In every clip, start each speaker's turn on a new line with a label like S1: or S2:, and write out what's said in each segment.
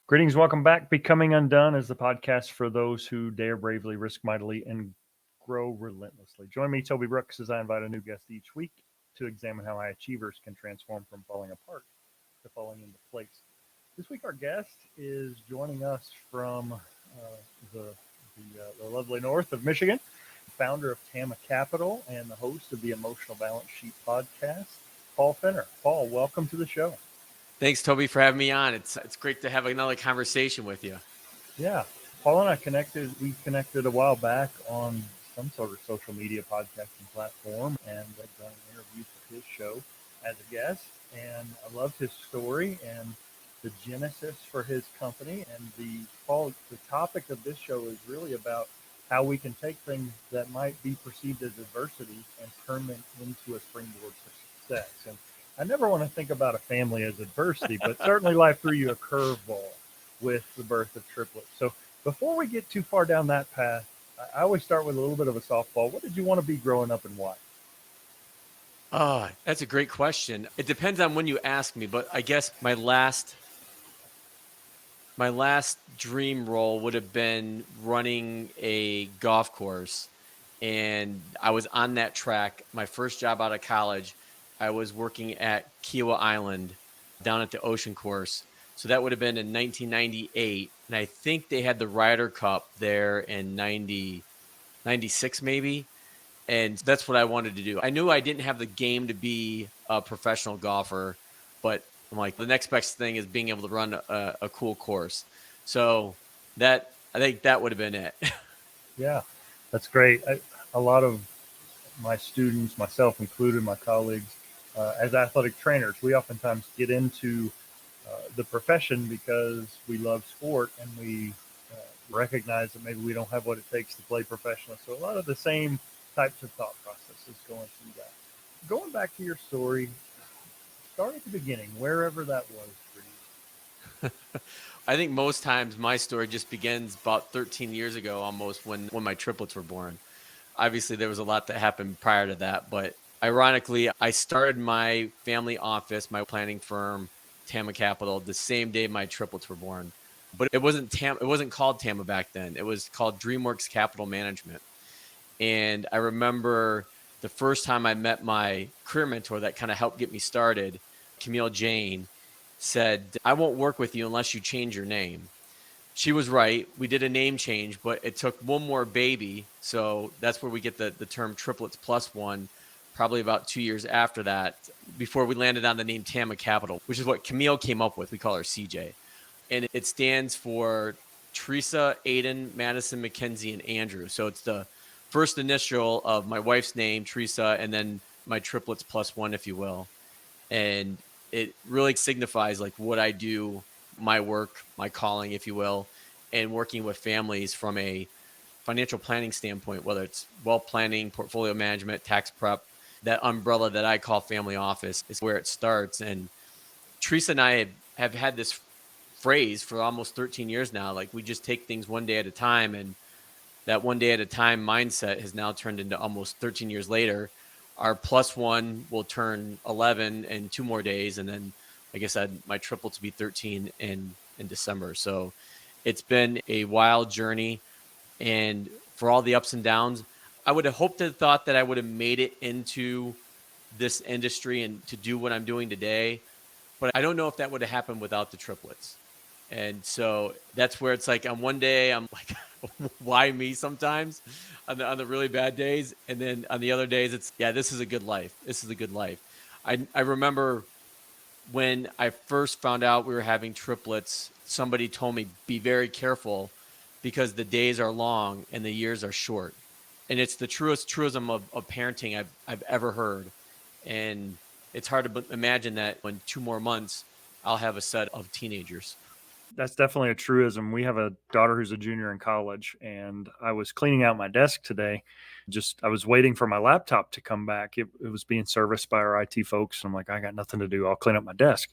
S1: Greetings, welcome back. Becoming Undone is the podcast for those who dare bravely, risk mightily, and grow relentlessly. Join me, Toby Brooks, as I invite a new guest each week to examine how high achievers can transform from falling apart to falling into place. This week, our guest is joining us from the lovely north of Michigan, founder of TAMMA Capital and the host of the Emotional Balance Sheet podcast, Paul Fenner. Paul, welcome to the show.
S2: Thanks, Toby, for having me on. It's great to have another conversation with you.
S1: Yeah. Paul and I connected. We connected a while back on some sort of social media podcasting platform, and I've done an interview for his show as a guest. And I loved his story and the genesis for his company. And the topic of this show is really about how we can take things that might be perceived as adversity and turn them into a springboard for success. And I never want to think about a family as adversity, but certainly life threw you a curveball with the birth of triplets. So before we get too far down that path, I always start with a little bit of a softball. What did you want to be growing up and why?
S2: Oh, that's a great question. It depends on when you ask me, but I guess my last dream role would have been running a golf course. And I was on that track. My first job out of college, I was working at Kiowa Island down at the Ocean Course. So that would have been in 1998. And I think they had the Ryder Cup there in 96 maybe. And that's what I wanted to do. I knew I didn't have the game to be a professional golfer, but I'm like, the next best thing is being able to run a cool course. So I think that would have been it.
S1: Yeah, that's great. A lot of my students, myself included, my colleagues, as athletic trainers, we oftentimes get into the profession because we love sport and we recognize that maybe we don't have what it takes to play professionally. So a lot of the same types of thought processes going through that. Going back to your story, start at the beginning, wherever that was for you.
S2: I think most times my story just begins about 13 years ago, almost when my triplets were born. Obviously, there was a lot that happened prior to that, but ironically, I started my family office, my planning firm, TAMMA Capital, the same day my triplets were born. But it wasn't called TAMMA back then. It was called DreamWorks Capital Management. And I remember the first time I met my career mentor that kind of helped get me started, Camille Jane, said, "I won't work with you unless you change your name." She was right. We did a name change, but it took one more baby. So that's where we get the term triplets plus one, probably about 2 years after that, before we landed on the name TAMMA Capital, which is what Camille came up with. We call her CJ. And it stands for Teresa, Aiden, Madison, Mackenzie, and Andrew. So it's the first initial of my wife's name, Teresa, and then my triplets plus one, if you will. And it really signifies like what I do, my work, my calling, if you will, and working with families from a financial planning standpoint, whether it's wealth planning, portfolio management, tax prep, that umbrella that I call family office is where it starts. And Teresa and I have had this phrase for almost 13 years now. Like, we just take things one day at a time. And that one day at a time mindset has now turned into almost 13 years later. Our plus one will turn 11 in 2 more days. And then, like I said, my triplets will be 13 in December. So it's been a wild journey. And for all the ups and downs, I would have hoped and thought that I would have made it into this industry and to do what I'm doing today. But I don't know if that would have happened without the triplets. And so that's where it's like, on one day, I'm like, why me sometimes on the really bad days? And then on the other days, it's, yeah, this is a good life. This is a good life. I remember when I first found out we were having triplets, somebody told me, be very careful because the days are long and the years are short. And it's the truest truism of parenting I've ever heard. And it's hard to imagine that in 2 more months, I'll have a set of teenagers.
S1: That's definitely a truism. We have a daughter who's a junior in college, and I was cleaning out my desk today. I was waiting for my laptop to come back. It was being serviced by our IT folks. And I'm like, I got nothing to do. I'll clean up my desk.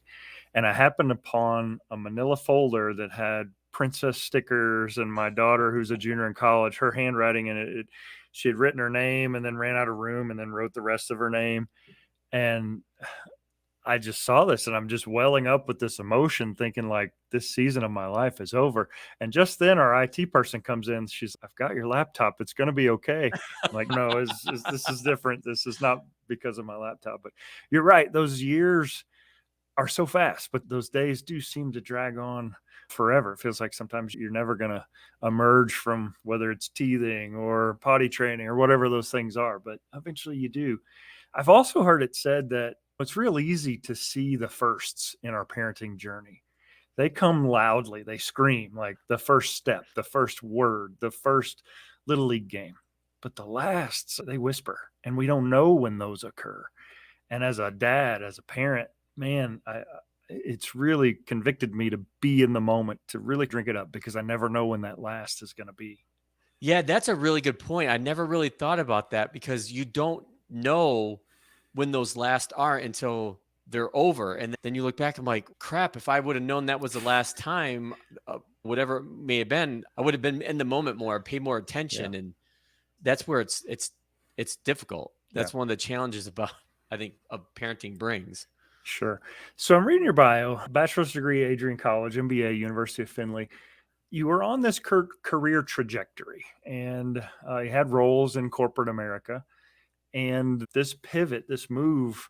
S1: And I happened upon a manila folder that had princess stickers and my daughter, who's a junior in college, her handwriting in it. She had written her name and then ran out of room and then wrote the rest of her name. And I just saw this and I'm just welling up with this emotion thinking like this season of my life is over. And just then our IT person comes in. She's, I've got your laptop. It's going to be okay. I'm like, no, this is different. This is not because of my laptop. But you're right. Those years are so fast, but those days do seem to drag on forever. It feels like sometimes you're never going to emerge from whether it's teething or potty training or whatever those things are, but eventually you do. I've also heard it said that it's real easy to see the firsts in our parenting journey. They come loudly, they scream like the first step, the first word, the first little league game. But the lasts, they whisper, and we don't know when those occur. And as a dad, as a parent, man, it's really convicted me to be in the moment, to really drink it up because I never know when that last is going to be.
S2: Yeah, that's a really good point. I never really thought about that because you don't know when those last are until they're over. And then you look back, I'm like, crap, if I would have known that was the last time, whatever it may have been, I would have been in the moment more, paid more
S1: Yeah.
S2: attention. And that's where it's difficult.
S1: Yeah.
S2: That's one of the challenges about, I think, parenting brings.
S1: Sure. So I'm reading your bio, bachelor's degree, Adrian College, MBA, University of Findlay. You were on this career trajectory and you had roles in corporate America. And this pivot, this move,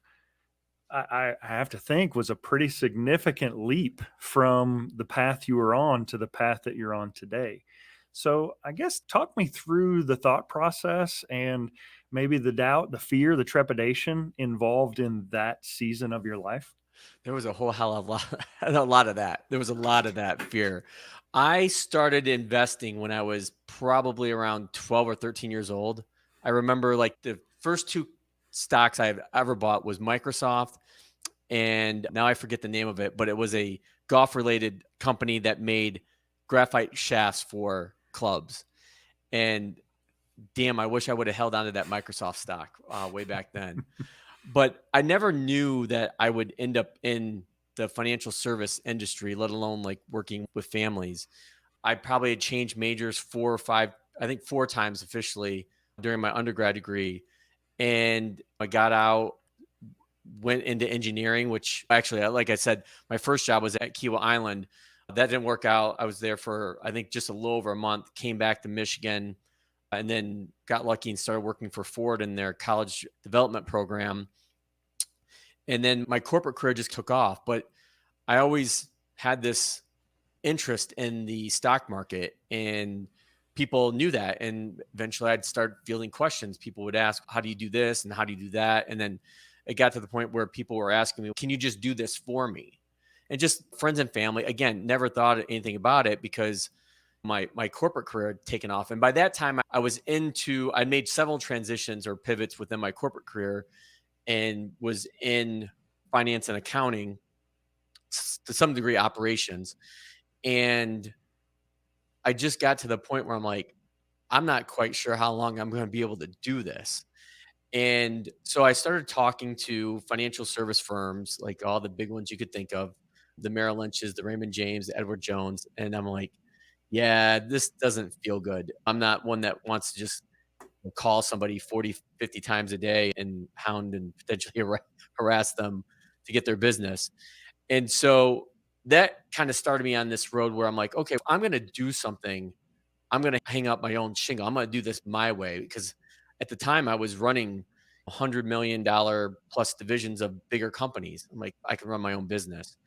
S1: I have to think was a pretty significant leap from the path you were on to the path that you're on today. So I guess talk me through the thought process and maybe the doubt, the fear, the trepidation involved in that season of your life.
S2: There was a whole hell of a lot, a lot of that. There was a lot of that fear. I started investing when I was probably around 12 or 13 years old. I remember like the first two stocks I've ever bought was Microsoft, and now I forget the name of it, but it was a golf related company that made graphite shafts for clubs. And damn, I wish I would have held on to that Microsoft stock way back then. But I never knew that I would end up in the financial service industry, let alone like working with families. I probably had changed majors 4 or 5, I think 4 times officially during my undergrad degree. And I got out, went into engineering, which actually, like I said, my first job was at Kiwa Island. That didn't work out. I was there for, I think, just a little over a month, came back to Michigan, and then got lucky and started working for Ford in their college development program. And then my corporate career just took off. But I always had this interest in the stock market, and people knew that. And eventually I'd start fielding questions. People would ask, how do you do this? And how do you do that? And then it got to the point where people were asking me, can you just do this for me? And just friends and family, again, never thought anything about it because my corporate career had taken off. And by that time I made several transitions or pivots within my corporate career and was in finance and accounting, to some degree operations. And I just got to the point where I'm like, I'm not quite sure how long I'm going to be able to do this. And so I started talking to financial service firms, like all the big ones you could think of, the Merrill Lynch's, the Raymond James, the Edward Jones. And I'm like, yeah, this doesn't feel good. I'm not one that wants to just call somebody 40, 50 times a day and hound and potentially harass them to get their business. And so that kind of started me on this road where I'm like, okay, if I'm going to do something, I'm going to hang up my own shingle. I'm going to do this my way because at the time I was running $100 million plus divisions of bigger companies. I'm like, I can run my own business.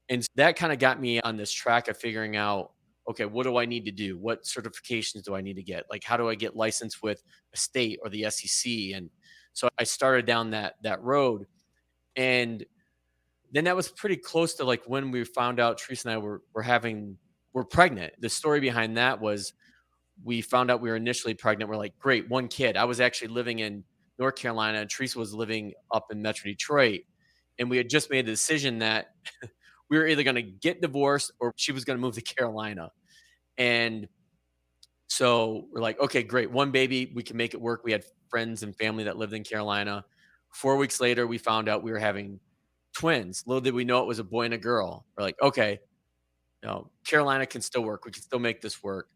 S2: And that kind of got me on this track of figuring out, okay, what do I need to do? What certifications do I need to get? Like, how do I get licensed with a state or the SEC? And so I started down that road. And then that was pretty close to like when we found out Teresa and I were pregnant. The story behind that was we found out we were initially pregnant. We're like, great, one kid. I was actually living in North Carolina and Teresa was living up in Metro Detroit. And we had just made the decision that we were either going to get divorced or she was going to move to Carolina. And so we're like, okay, great. One baby, we can make it work. We had friends and family that lived in Carolina. 4 weeks later, we found out we were having twins. Little did we know it was a boy and a girl. We're like, okay, Carolina can still work. We can still make this work.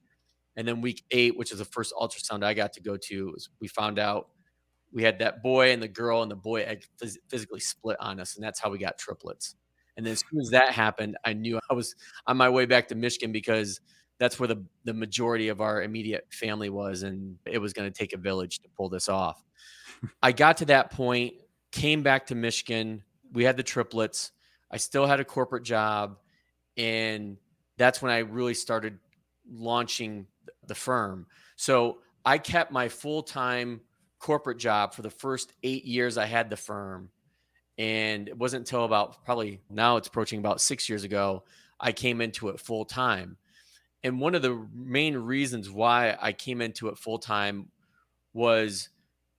S2: And then week 8, which is the first ultrasound I got to go to, we found out we had that boy and the girl, and the boy had physically split on us, and that's how we got triplets. And then as soon as that happened, I knew I was on my way back to Michigan because that's where the majority of our immediate family was, and it was going to take a village to pull this off. I got to that point, came back to Michigan. We had the triplets. I still had a corporate job, and that's when I really started launching the firm. So I kept my full-time corporate job for the first 8 years I had the firm. And it wasn't until about probably now it's approaching about 6 years ago, I came into it full time. And one of the main reasons why I came into it full time was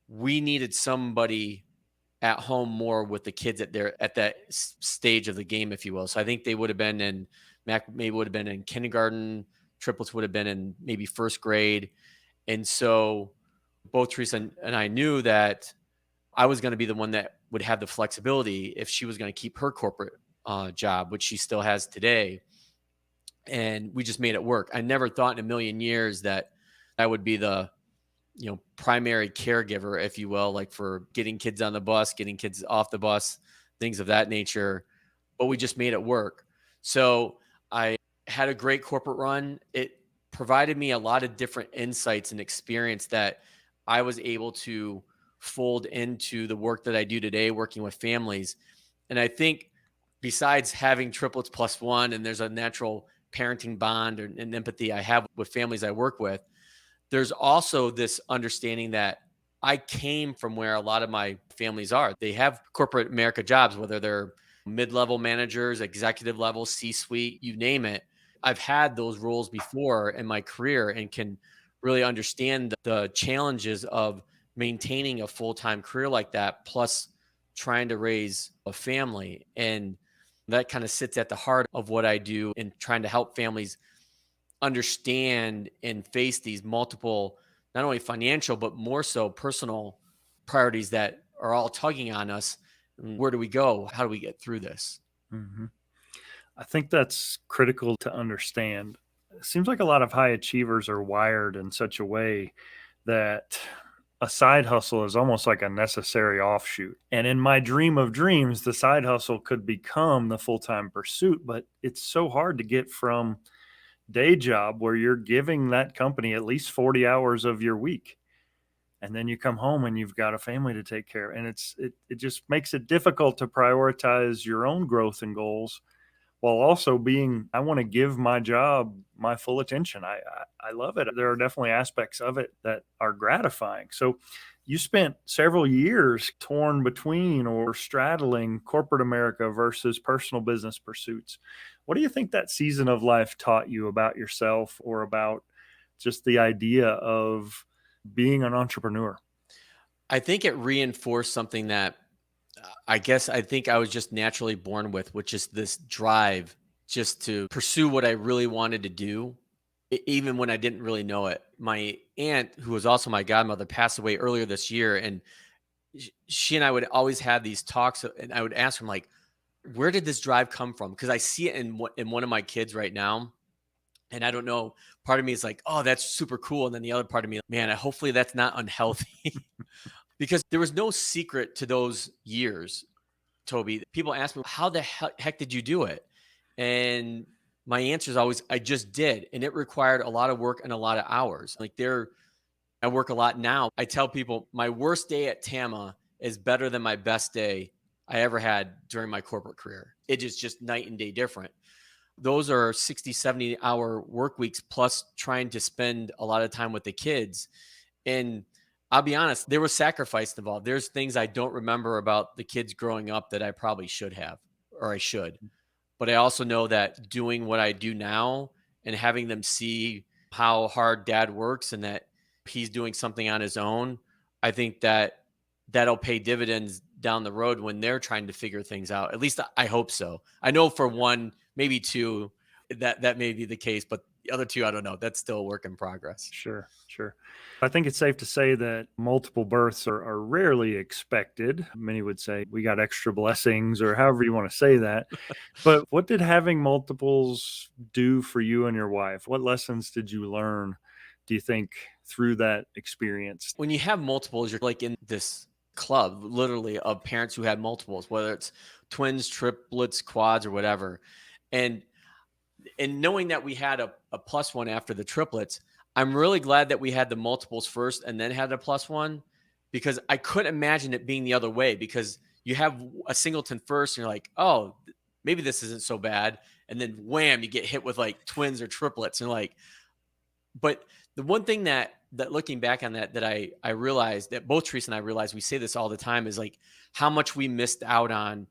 S2: we needed somebody at home more with the kids at that stage of the game, if you will. So I think they would have been in Mac maybe would have been in kindergarten, triplets would have been in maybe first grade. And so both Teresa and I knew that I was going to be the one that would have the flexibility if she was going to keep her corporate job, which she still has today. And we just made it work. I never thought in a million years that I would be the primary caregiver, if you will, like for getting kids on the bus, getting kids off the bus, things of that nature. But we just made it work. So I had a great corporate run. It provided me a lot of different insights and experience that I was able to fold into the work that I do today, working with families. And I think besides having triplets plus one, and there's a natural parenting bond and empathy I have with families I work with, there's also this understanding that I came from where a lot of my families are. They have corporate America jobs, whether they're mid-level managers, executive level, C-suite, you name it. I've had those roles before in my career and can really understand the challenges of maintaining a full-time career like that, plus trying to raise a family. And that kind of sits at the heart of what I do in trying to help families understand and face these multiple, not only financial, but more so personal priorities that are all tugging on us. Where do we go? How do we get through this?
S1: Mm-hmm. I think that's critical to understand. It seems like a lot of high achievers are wired in such a way that a side hustle is almost like a necessary offshoot. And in my dream of dreams, the side hustle could become the full-time pursuit, but it's so hard to get from day job where you're giving that company at least 40 hours of your week. And then you come home and you've got a family to take care of. And it just makes it difficult to prioritize your own growth and goals while also being, I want to give my job my full attention. I love it. There are definitely aspects of it that are gratifying. So you spent several years torn between or straddling corporate America versus personal business pursuits. What do you think that season of life taught you about yourself or about just the idea of being an entrepreneur?
S2: I think it reinforced something that I think I was just naturally born with, which is this drive just to pursue what I really wanted to do, even when I didn't really know it. My aunt, who was also my godmother, passed away earlier this year. And she and I would always have these talks, and I would ask her, like, where did this drive come from? Because I see it in one of my kids right now. And I don't know, part of me is like, oh, that's super cool. And then the other part of me, man, hopefully that's not unhealthy. Because there was no secret to those years, Toby. People ask me, how the heck did you do it? And my answer is always, I just did. And it required a lot of work and a lot of hours. I work a lot now. I tell people my worst day at TAMMA is better than my best day I ever had during my corporate career. It is just night and day different. Those are 60, 70-hour work weeks, plus trying to spend a lot of time with the kids. And I'll be honest, there was sacrifice involved. There's things I don't remember about the kids growing up that I probably should have, or I should. But I also know that doing what I do now and having them see how hard dad works and that he's doing something on his own, I think that that'll pay dividends down the road when they're trying to figure things out. At least I hope so. I know for one, maybe two, that may be the case, but the other two, I don't know. That's still a work in progress.
S1: Sure. I think it's safe to say that multiple births are rarely expected. Many would say we got extra blessings or however you want to say that. But what did having multiples do for you and your wife? What lessons did you learn, do you think, through that experience?
S2: When you have multiples, you're like in this club literally of parents who had multiples, whether it's twins, triplets, quads, or whatever. And knowing that we had a plus one after the triplets, I'm really glad that we had the multiples first and then had a plus one, because I couldn't imagine it being the other way, because you have a singleton first and you're like, oh, maybe this isn't so bad. And then wham, you get hit with like twins or triplets. And like, but the one thing that looking back on that I realized, that both Teresa and I realized, we say this all the time, is like how much we missed out on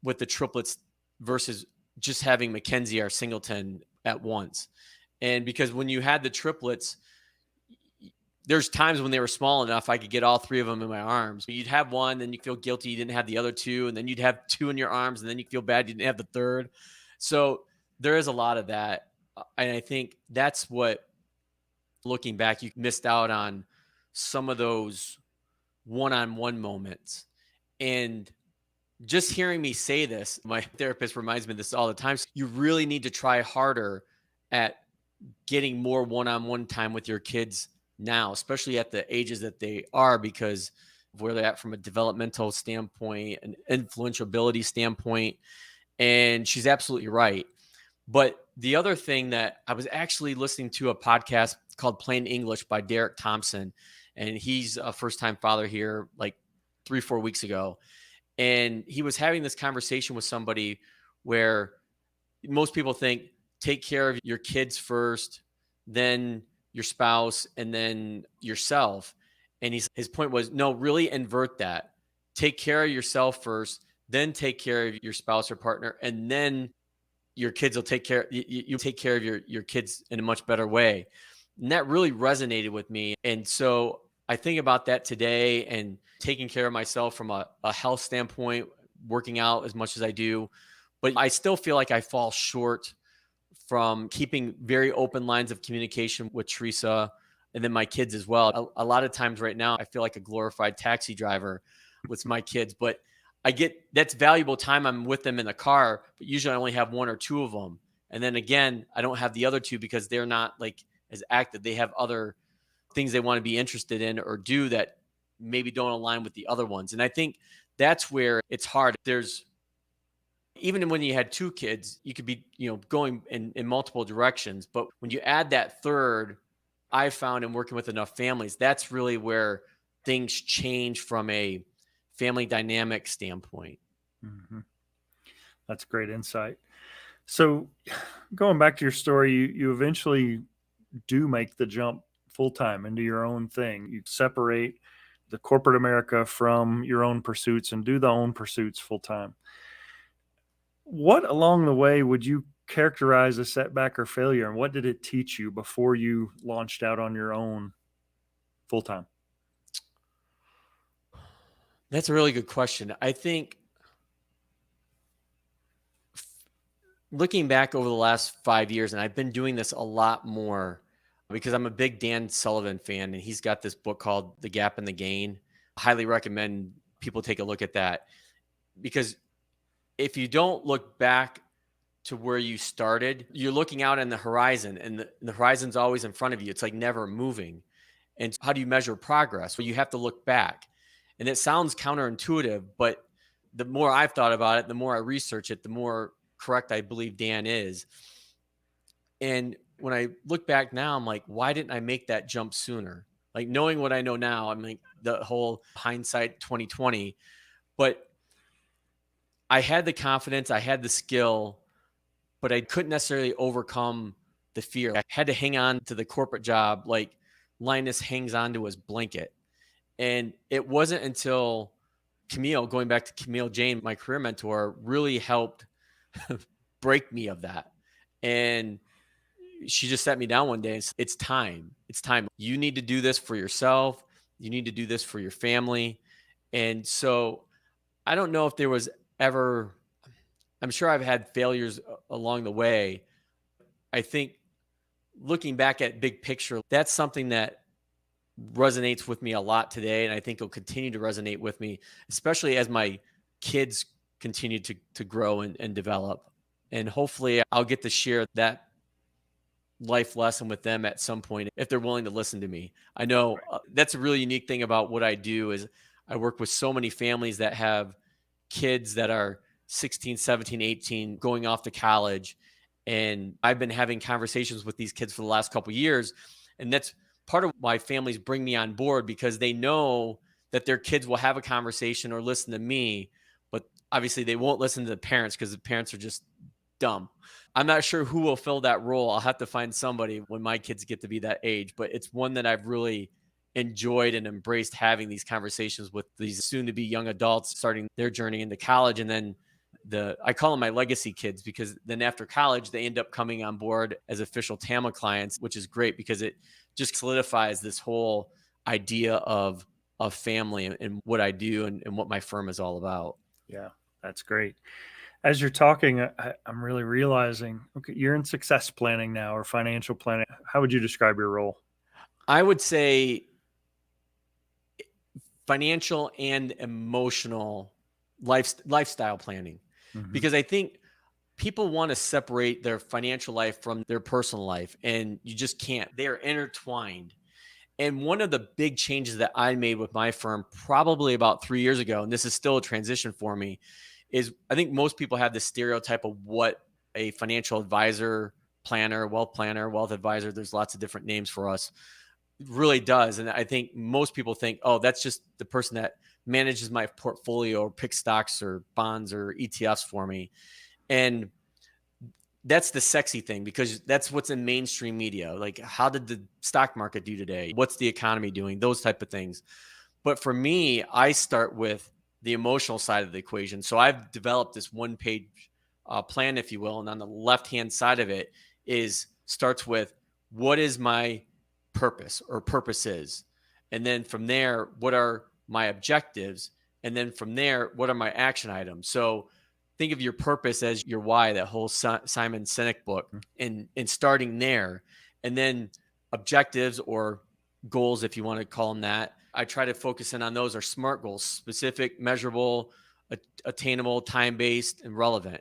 S2: with the triplets versus just having Mackenzie or singleton at once. And because when you had the triplets, there's times when they were small enough I could get all three of them in my arms. You'd have one, then you feel guilty you didn't have the other two, and then you'd have two in your arms, and then you feel bad you didn't have the third. So there is a lot of that. And I think that's what, looking back, you missed out on some of those one-on-one moments. And just hearing me say this, my therapist reminds me of this all the time. So you really need to try harder at getting more one-on-one time with your kids now, especially at the ages that they are, because of where they're at from a developmental standpoint, an influentiality standpoint. And she's absolutely right. But the other thing, that I was actually listening to a podcast called Plain English by Derek Thompson, and he's a first-time father here like 3-4 weeks ago. And he was having this conversation with somebody where most people think, take care of your kids first, then your spouse, and then yourself. And his point was, no, really invert that. Take care of yourself first, then take care of your spouse or partner, and then your kids will take care. You take care of your kids in a much better way. And that really resonated with me. And so I think about that today, and taking care of myself from a health standpoint, working out as much as I do. But I still feel like I fall short from keeping very open lines of communication with Teresa and then my kids as well. A lot of times right now, I feel like a glorified taxi driver with my kids, but that's valuable time. I'm with them in the car, but usually I only have one or two of them. And then again, I don't have the other two because they're not like as active. They have other things they want to be interested in or do that maybe don't align with the other ones. And I think that's where it's hard. Even when you had two kids, you could be, going in multiple directions. But when you add that third, I found in working with enough families, that's really where things change from a family dynamic standpoint.
S1: Mm-hmm. That's great insight. So going back to your story, you eventually do make the jump full-time into your own thing. You separate the corporate America from your own pursuits and do the own pursuits full-time. What along the way would you characterize a setback or failure, and what did it teach you before you launched out on your own full-time?
S2: That's a really good question. I think looking back over the last 5 years, and I've been doing this a lot more because I'm a big Dan Sullivan fan, and he's got this book called The Gap and the Gain. I highly recommend people take a look at that, because if you don't look back to where you started, you're looking out on the horizon, and the horizon's always in front of you. It's like never moving. And how do you measure progress? Well, you have to look back. And it sounds counterintuitive, but the more I've thought about it, the more I research it, the more correct I believe Dan is. And when I look back now, I'm like, why didn't I make that jump sooner? Like, knowing what I know now, I'm like, the whole hindsight 2020, but I had the confidence, I had the skill, but I couldn't necessarily overcome the fear. I had to hang on to the corporate job like Linus hangs on to his blanket. And it wasn't until Camille, going back to Camille Jane, my career mentor, really helped break me of that. And she just sat me down one day and said, it's time. It's time. You need to do this for yourself. You need to do this for your family. And so I don't know if there was ever, I'm sure I've had failures along the way. I think looking back at big picture, that's something that resonates with me a lot today. And I think it'll continue to resonate with me, especially as my kids continue to grow and develop. And hopefully I'll get to share that life lesson with them at some point if they're willing to listen to me. I know that's a really unique thing about what I do is I work with so many families that have kids that are 16, 17, 18 going off to college. And I've been having conversations with these kids for the last couple of years. And that's part of why families bring me on board, because they know that their kids will have a conversation or listen to me, but obviously they won't listen to the parents because the parents are just dumb. I'm not sure who will fill that role. I'll have to find somebody when my kids get to be that age, but it's one that I've really enjoyed and embraced, having these conversations with these soon to be young adults starting their journey into college. And then I call them my legacy kids, because then after college, they end up coming on board as official TAMMA clients, which is great because it just solidifies this whole idea of family and what I do and what my firm is all about.
S1: Yeah, that's great. As you're talking, I'm really realizing, okay, you're in success planning now, or financial planning. How would you describe your role?
S2: I would say financial and emotional lifestyle planning, because I think people want to separate their financial life from their personal life, and you just can't. They are intertwined. And one of the big changes that I made with my firm probably about 3 years ago, and this is still a transition for me, is I think most people have this stereotype of what a financial advisor, planner, wealth advisor, there's lots of different names for us, really does. And I think most people think, oh, that's just the person that manages my portfolio or picks stocks or bonds or ETFs for me. And that's the sexy thing, because that's what's in mainstream media. Like, how did the stock market do today? What's the economy doing? Those type of things. But for me, I start with the emotional side of the equation. So I've developed this one-page plan, if you will, and on the left-hand side of it starts with, what is my purpose or purposes? And then from there, what are my objectives? And then from there, what are my action items? So think of your purpose as your why, that whole Simon Sinek book, and starting there. And then objectives or goals, if you want to call them that, I try to focus in on those, are SMART goals: specific, measurable, attainable, time-based, and relevant.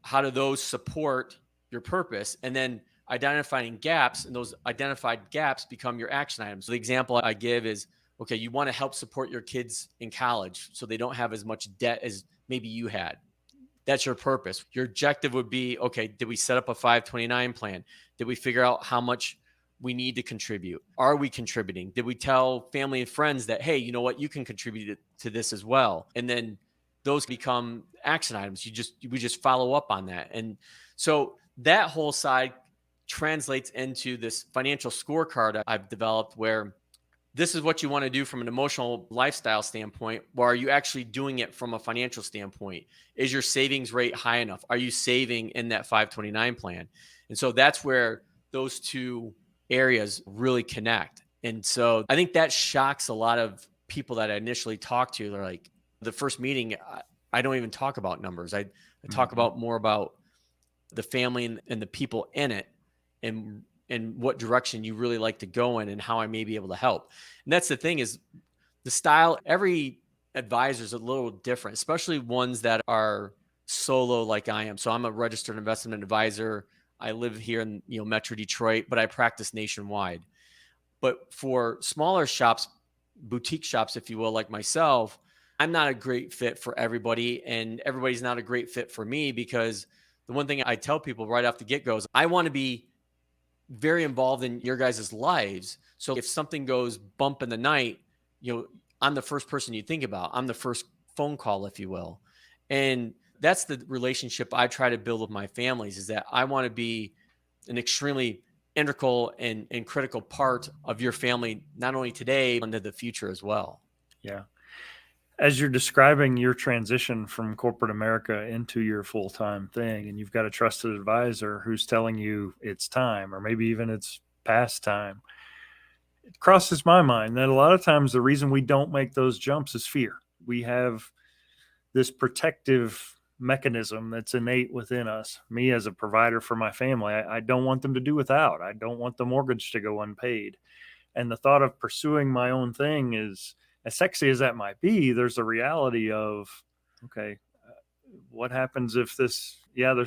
S2: How do those support your purpose? And then identifying gaps, and those identified gaps become your action items. So the example I give is, okay, you want to help support your kids in college so they don't have as much debt as maybe you had. That's your purpose. Your objective would be, okay, did we set up a 529 plan? Did we figure out how much we need to contribute? Are we contributing? Did we tell family and friends that, hey, you know what, you can contribute to this as well? And then those become action items. We just follow up on that. And so that whole side translates into this financial scorecard I've developed, where this is what you want to do from an emotional lifestyle standpoint. Or are you actually doing it from a financial standpoint? Is your savings rate high enough? Are you saving in that 529 plan? And so that's where those two areas really connect. And so I think that shocks a lot of people that I initially talked to. They're like, the first meeting, I don't even talk about numbers. I talk about more about the family and the people in it, and what direction you really like to go in, and how I may be able to help. And that's the thing, is the style, every advisor is a little different, especially ones that are solo like I am. So I'm a registered investment advisor. I live here in Metro Detroit, but I practice nationwide. But for smaller shops, boutique shops, if you will, like myself, I'm not a great fit for everybody, and everybody's not a great fit for me, because the one thing I tell people right off the get-go is I want to be very involved in your guys' lives. So if something goes bump in the night, I'm the first person you think about. I'm the first phone call, if you will. And that's the relationship I try to build with my families, is that I want to be an extremely integral and critical part of your family, not only today, but into the future as well.
S1: Yeah. As you're describing your transition from corporate America into your full-time thing, and you've got a trusted advisor who's telling you it's time, or maybe even it's past time, it crosses my mind that a lot of times the reason we don't make those jumps is fear. We have this protective mechanism that's innate within us. Me, as a provider for my family, I don't want them to do without. I don't want the mortgage to go unpaid. And the thought of pursuing my own thing is, as sexy as that might be, there's a reality of, okay, what happens if there's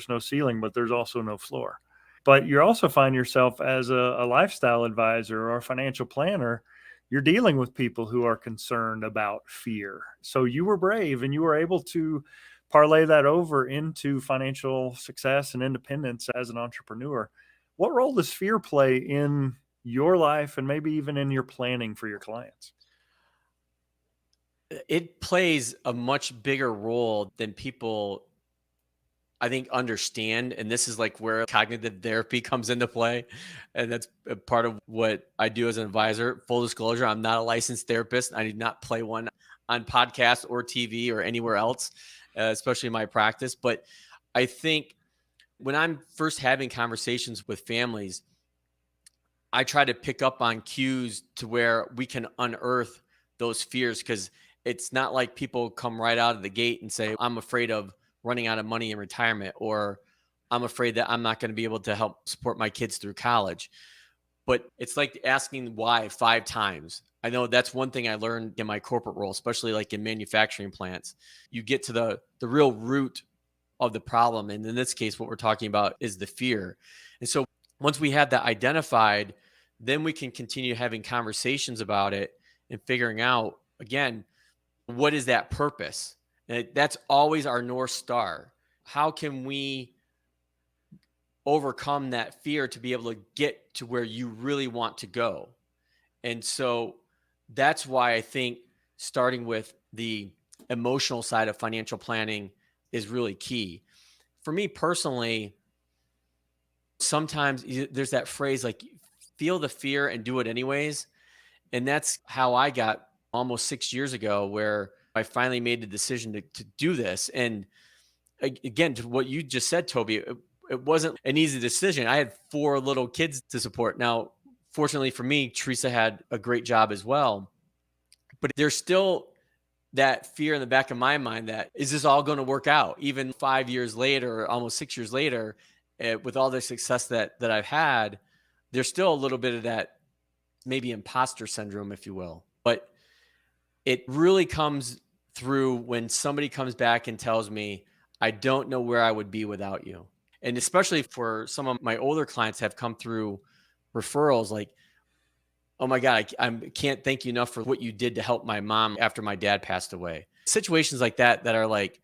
S1: no ceiling, but there's also no floor. But you also find yourself as a lifestyle advisor or a financial planner, you're dealing with people who are concerned about fear. So you were brave and you were able to parlay that over into financial success and independence as an entrepreneur. What role does fear play in your life and maybe even in your planning for your clients?
S2: It plays a much bigger role than people, I think, understand. And this is like where cognitive therapy comes into play. And that's a part of what I do as an advisor. Full disclosure, I'm not a licensed therapist. I did not play one on podcast or TV or anywhere else, especially in my practice. But I think when I'm first having conversations with families, I try to pick up on cues to where we can unearth those fears, because it's not like people come right out of the gate and say, I'm afraid of running out of money in retirement, or I'm afraid that I'm not going to be able to help support my kids through college. But it's like asking why 5 times. I know that's one thing I learned in my corporate role, especially like in manufacturing plants. You get to the real root of the problem. And in this case, what we're talking about is the fear. And so once we have that identified, then we can continue having conversations about it and figuring out, again, what is that purpose? And that's always our North Star. How can we overcome that fear to be able to get to where you really want to go? And so that's why I think starting with the emotional side of financial planning is really key. For me personally, sometimes there's that phrase like, feel the fear and do it anyways. And that's how I got almost 6 years ago, where I finally made the decision to do this. And again, to what you just said, Toby, it wasn't an easy decision. I had 4 little kids to support. Now, fortunately for me, Teresa had a great job as well. But there's still that fear in the back of my mind that, is this all going to work out? Even 5 years later, almost 6 years later, with all the success that I've had, there's still a little bit of that maybe imposter syndrome, if you will. But it really comes through when somebody comes back and tells me, I don't know where I would be without you. And especially for some of my older clients have come through referrals, like, oh my God, I can't thank you enough for what you did to help my mom after my dad passed away. Situations like that are like,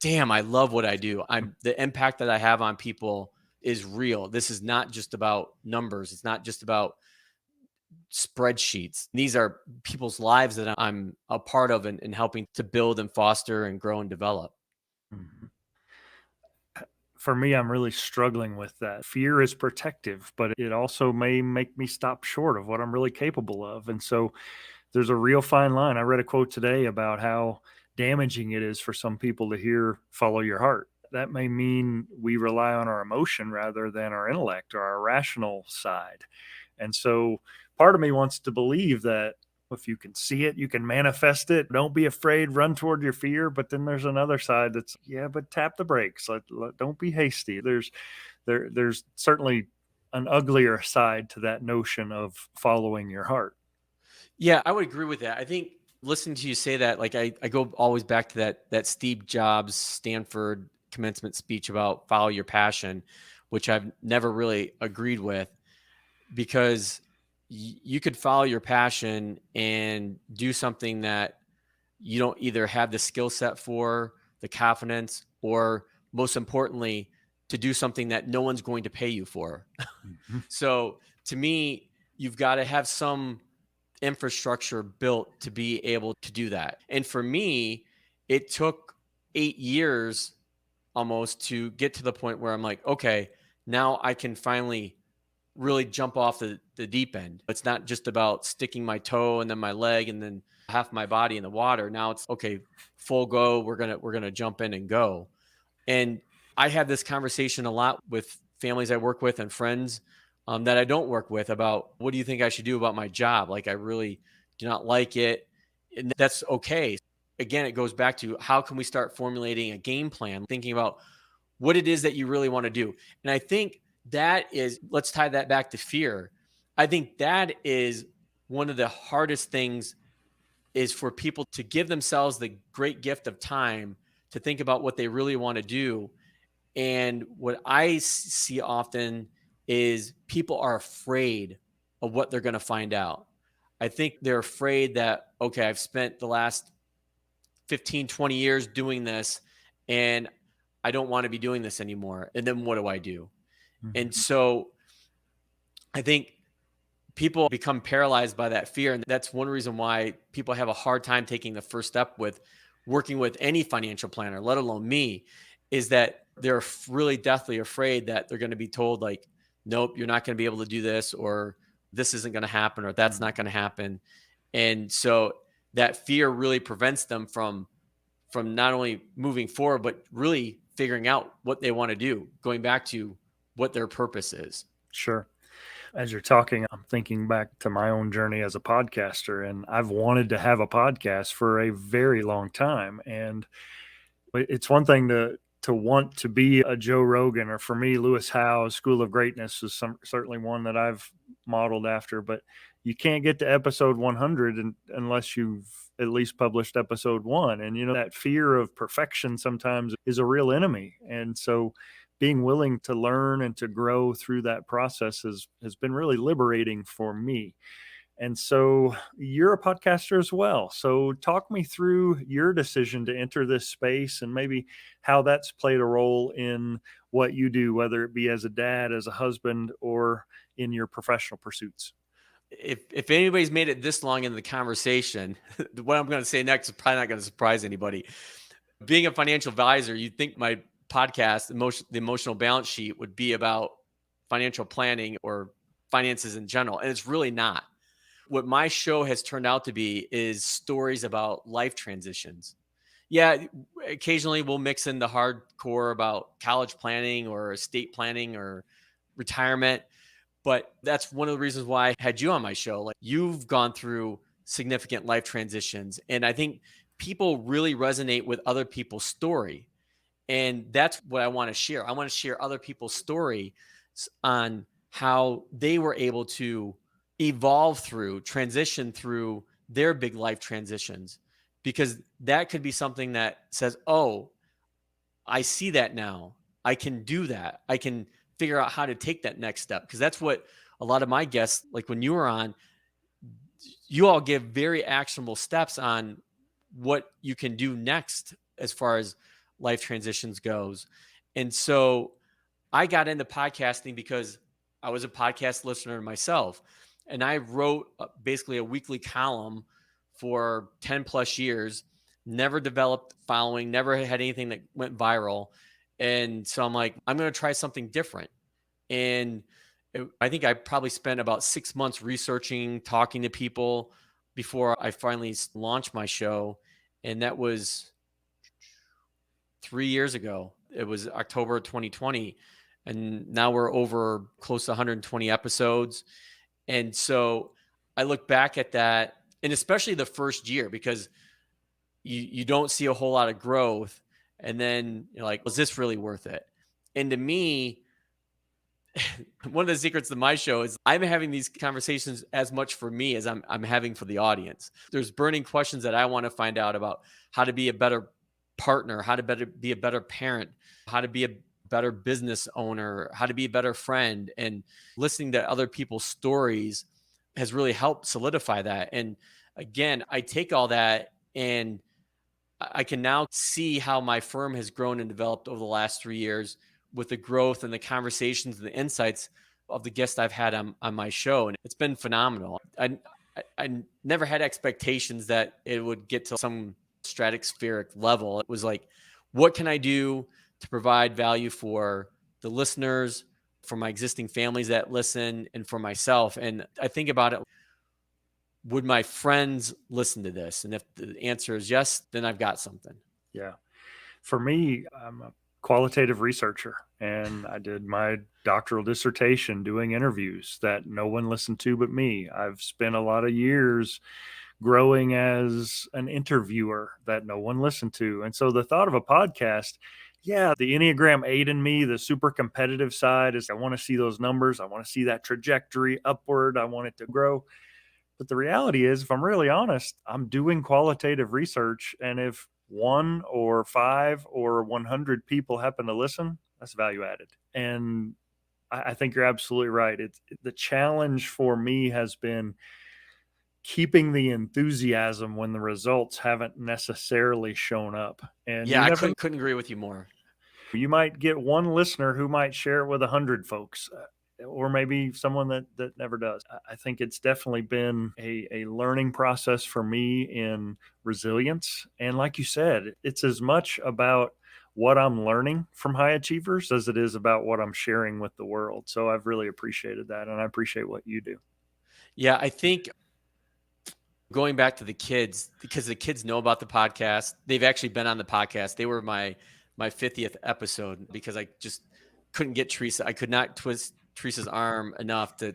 S2: damn, I love what I do. The impact that I have on people is real. This is not just about numbers. It's not just about spreadsheets. These are people's lives that I'm a part of and helping to build and foster and grow and develop.
S1: Mhm. For me, I'm really struggling with that. Fear is protective, but it also may make me stop short of what I'm really capable of. And so there's a real fine line. I read a quote today about how damaging it is for some people to hear follow your heart. That may mean we rely on our emotion rather than our intellect or our rational side. And so part of me wants to believe that if you can see it, you can manifest it. Don't be afraid, run toward your fear. But then there's another side that's, yeah, but tap the brakes. Don't be hasty. There's certainly an uglier side to that notion of following your heart.
S2: Yeah, I would agree with that. I think listening to you say that, like I go always back to that Steve Jobs Stanford commencement speech about follow your passion, which I've never really agreed with, because you could follow your passion and do something that you don't either have the skill set for, the confidence, or most importantly, to do something that no one's going to pay you for.
S1: Mhm.
S2: So to me, you've got to have some infrastructure built to be able to do that. And for me, it took 8 years almost to get to the point where I'm like, okay, now I can finally really jump off the deep end. It's not just about sticking my toe and then my leg and then half my body in the water. Now it's okay, full go. We're gonna jump in and go. And I have this conversation a lot with families I work with and friends that I don't work with about, what do you think I should do about my job? Like, I really do not like it. And that's okay. Again, it goes back to, how can we start formulating a game plan, thinking about what it is that you really want to do. And I think that is, let's tie that back to fear. I think that is one of the hardest things, is for people to give themselves the great gift of time to think about what they really want to do. And what I see often is people are afraid of what they're going to find out. I think they're afraid that, okay, I've spent the last 15, 20 years doing this and I don't want to be doing this anymore. And then what do I do? And so I think people become paralyzed by that fear. And that's one reason why people have a hard time taking the first step with working with any financial planner, let alone me, is that they're really deathly afraid that they're going to be told, like, nope, you're not going to be able to do this, or this isn't going to happen, or that's not going to happen. And so that fear really prevents them from not only moving forward, but really figuring out what they want to do, going back to what their purpose is.
S1: Sure. As you're talking, I'm thinking back to my own journey as a podcaster, and I've wanted to have a podcast for a very long time. And it's one thing to want to be a Joe Rogan, or for me, Lewis Howes' School of Greatness is certainly one that I've modeled after. But you can't get to episode 100 unless you've at least published episode 1. And that fear of perfection sometimes is a real enemy. And so being willing to learn and to grow through that process has been really liberating for me. And so you're a podcaster as well. So talk me through your decision to enter this space and maybe how that's played a role in what you do, whether it be as a dad, as a husband, or in your professional pursuits.
S2: If anybody's made it this long in the conversation, what I'm going to say next is probably not going to surprise anybody. Being a financial advisor, you'd think my podcast, the Emotional Balance Sheet, would be about financial planning or finances in general. And it's really not. What my show has turned out to be is stories about life transitions. Yeah, occasionally we'll mix in the hardcore about college planning or estate planning or retirement. But that's one of the reasons why I had you on my show. Like, you've gone through significant life transitions. And I think people really resonate with other people's story. And that's what I want to share. I want to share other people's story on how they were able to evolve through, transition through their big life transitions, because that could be something that says, oh, I see that now. I can do that. I can figure out how to take that next step. Because that's what a lot of my guests, like when you were on, you all give very actionable steps on what you can do next as far as life transitions goes. And so I got into podcasting because I was a podcast listener myself. And I wrote basically a weekly column for 10 plus years, never developed following, never had anything that went viral. And so I'm like, I'm going to try something different. And I think I probably spent about 6 months researching, talking to people before I finally launched my show. And that was 3 years ago. It was October 2020. And now we're over close to 120 episodes. And so I look back at that, and especially the first year, because you don't see a whole lot of growth. And then you're like, was this really worth it? And to me, one of the secrets of my show is I'm having these conversations as much for me as I'm having for the audience. There's burning questions that I want to find out about how to be a better partner, how to be a better parent, how to be a better business owner, how to be a better friend. And listening to other people's stories has really helped solidify that. And again, I take all that and I can now see how my firm has grown and developed over the last 3 years with the growth and the conversations and the insights of the guests I've had on my show. And it's been phenomenal. I never had expectations that it would get to some stratospheric level. It was like, what can I do to provide value for the listeners, for my existing families that listen, and for myself? And I think about it, would my friends listen to this? And if the answer is yes, then I've got something.
S1: Yeah. For me, I'm a qualitative researcher, and I did my doctoral dissertation doing interviews that no one listened to but me. I've spent a lot of years growing as an interviewer that no one listened to. And so the thought of a podcast, yeah, the Enneagram 8 in me, the super competitive side, is I want to see those numbers. I want to see that trajectory upward. I want it to grow. But the reality is, if I'm really honest, I'm doing qualitative research. And if 1 or 5 or 100 people happen to listen, that's value added. And I think you're absolutely right. The challenge for me has been keeping the enthusiasm when the results haven't necessarily shown up. And
S2: Yeah,
S1: you
S2: I
S1: never,
S2: couldn't agree with you more.
S1: you might get one listener who might share it with 100 folks. Or maybe someone that never does. I think it's definitely been a learning process for me in resilience. And like you said, it's as much about what I'm learning from high achievers as it is about what I'm sharing with the world. So I've really appreciated that. And I appreciate what you do.
S2: Yeah, I think going back to the kids, because the kids know about the podcast. They've actually been on the podcast. They were my 50th episode because I just couldn't get Teresa. I could not twist Teresa's arm enough to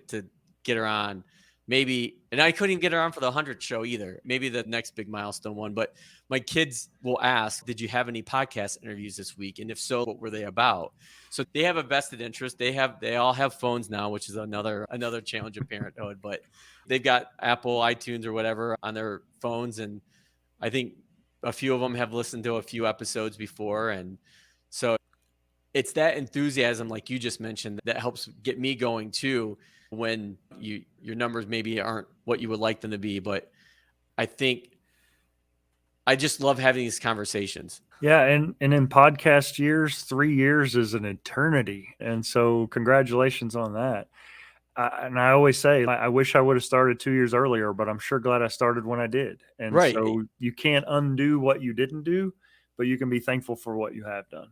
S2: get her on. Maybe, and I couldn't get her on for the 100th show either. Maybe the next big milestone one. But my kids will ask, "Did you have any podcast interviews this week? And if so, what were they about?" So they have a vested interest. They all have phones now, which is another challenge of parenthood. But they've got Apple, iTunes, or whatever on their phones, and I think a few of them have listened to a few episodes before, and so it's that enthusiasm, like you just mentioned, that helps get me going too. When your numbers maybe aren't what you would like them to be, but I think I just love having these conversations.
S1: Yeah, and in podcast years, 3 years is an eternity, and so congratulations on that. And I always say, I wish I would have started 2 years earlier, but I'm sure glad I started when I did. And
S2: Right.
S1: so you can't undo what you didn't do, but you can be thankful for what you have done.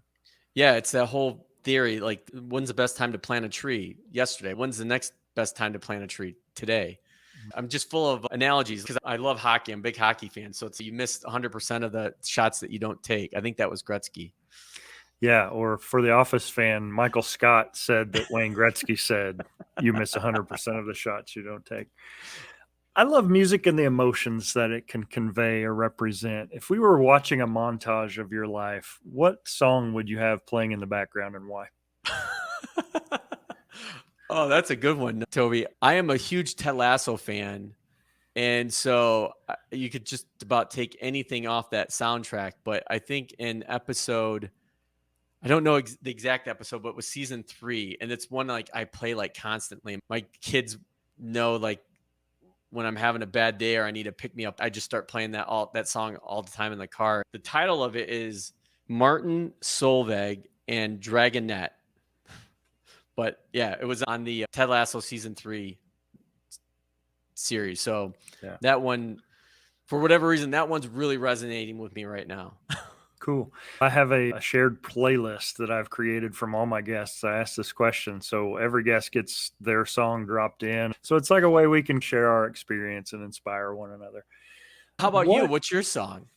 S2: Yeah, it's that whole theory. Like, when's the best time to plant a tree? Yesterday. When's the next best time to plant a tree? Today. I'm just full of analogies because I love hockey. I'm a big hockey fan. So you missed 100% of the shots that you don't take. I think that was Gretzky.
S1: Yeah, or for the Office fan, Michael Scott said that Wayne Gretzky said, "You miss 100% of the shots you don't take." I love music and the emotions that it can convey or represent. If we were watching a montage of your life, what song would you have playing in the background and why?
S2: Oh, that's a good one, Toby. I am a huge Ted Lasso fan. And so you could just about take anything off that soundtrack. But I think in episode, I don't know the exact episode, but it was season 3. And it's one like I play like constantly. My kids know like when I'm having a bad day or I need to pick me up, I just start playing that song all the time in the car. The title of it is Martin Solveig and Dragonette. But yeah, it was on the Ted Lasso season 3 series. So
S1: Yeah.
S2: that one, for whatever reason, that one's really resonating with me right now.
S1: Cool. I have a shared playlist that I've created from all my guests. I asked this question, so every guest gets their song dropped in. So it's like a way we can share our experience and inspire one another.
S2: How about you? What's your song?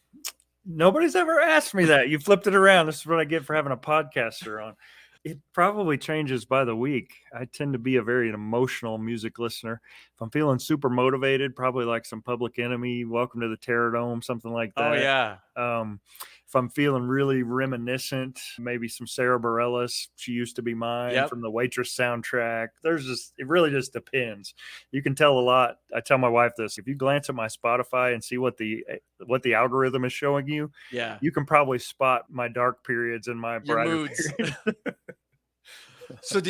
S1: Nobody's ever asked me that. You flipped it around. This is what I get for having a podcaster on. It probably changes by the week. I tend to be a very emotional music listener. If I'm feeling super motivated, probably like some Public Enemy, Welcome to the Terror Dome, something like that.
S2: Oh, yeah.
S1: If I'm feeling really reminiscent, maybe some Sarah Bareilles, She Used to Be Mine, from the Waitress soundtrack. It really just depends. You can tell a lot. I tell my wife this: if you glance at my Spotify and see what the algorithm is showing you, you can probably spot my dark periods and my brighter
S2: moods.
S1: periods.
S2: So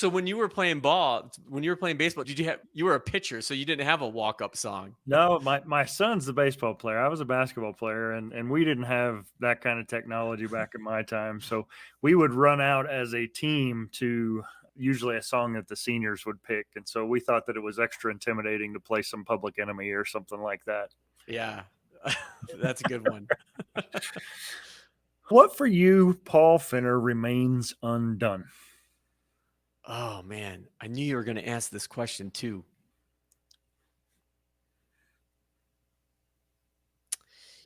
S2: when you were playing baseball, you were a pitcher, so you didn't have a walk-up song?
S1: No, my son's the baseball player. I was a basketball player, and we didn't have that kind of technology back in my time. So we would run out as a team to usually a song that the seniors would pick. And so we thought that it was extra intimidating to play some Public Enemy or something like that.
S2: Yeah, that's a good one.
S1: What for you, Paul Fenner, remains undone?
S2: Oh, man. I knew you were going to ask this question too.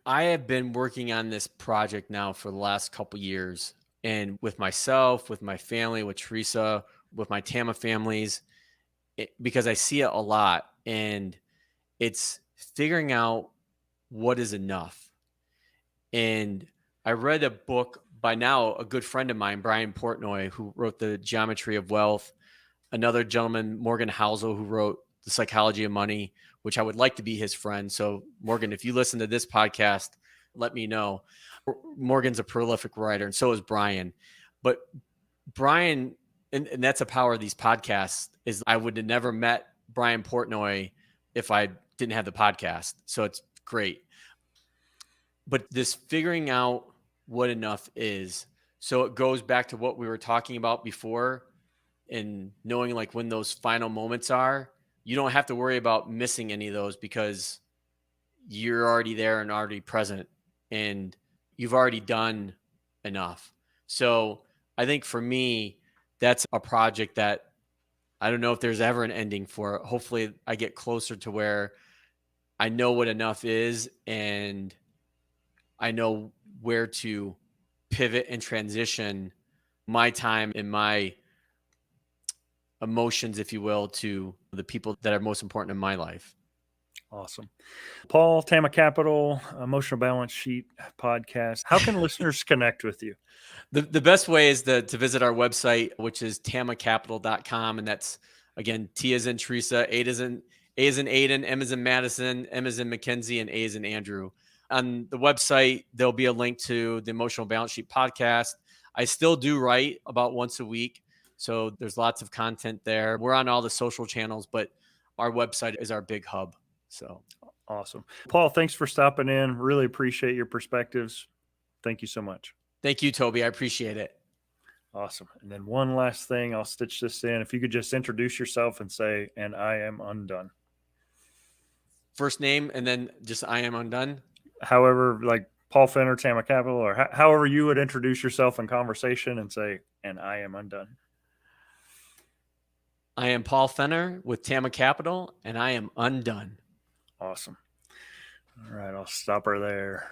S2: I have been working on this project now for the last couple years, and with myself, with my family, with Teresa, with my TAMMA families, because I see it a lot, and it's figuring out what is enough. And I read a book by now a good friend of mine, Brian Portnoy, who wrote The Geometry of Wealth, another gentleman, Morgan Housel, who wrote The Psychology of Money, which I would like to be his friend. So Morgan, if you listen to this podcast, let me know. Morgan's a prolific writer, and so is Brian. But Brian And that's a power of these podcasts is I would have never met Brian Portnoy if I didn't have the podcast. So it's great. But this figuring out what enough is, so it goes back to what we were talking about before and knowing like when those final moments are, you don't have to worry about missing any of those because you're already there and already present and you've already done enough. So I think for me, that's a project that I don't know if there's ever an ending for it. Hopefully I get closer to where I know what enough is and I know where to pivot and transition my time and my emotions, if you will, to the people that are most important in my life.
S1: Awesome. Paul, TAMMA Capital, Emotional Balance Sheet podcast. How can listeners connect with you?
S2: The best way is to visit our website, which is tammacapital.com. And that's, again, T as in Teresa, A as in Aiden, M as in Madison, M as in Mackenzie, and A as in Andrew. On the website, there'll be a link to the Emotional Balance Sheet podcast. I still do write about once a week. So there's lots of content there. We're on all the social channels, but our website is our big hub. So
S1: awesome. Paul, thanks for stopping in. Really appreciate your perspectives. Thank you so much.
S2: Thank you, Toby. I appreciate it.
S1: Awesome. And then one last thing, I'll stitch this in. If you could just introduce yourself and say, and I am undone.
S2: First name and then just I am undone.
S1: However, like Paul Fenner, TAMMA Capital, or however you would introduce yourself in conversation and say, and I am undone.
S2: I am Paul Fenner with TAMMA Capital, and I am undone.
S1: Awesome. All right, I'll stop her there.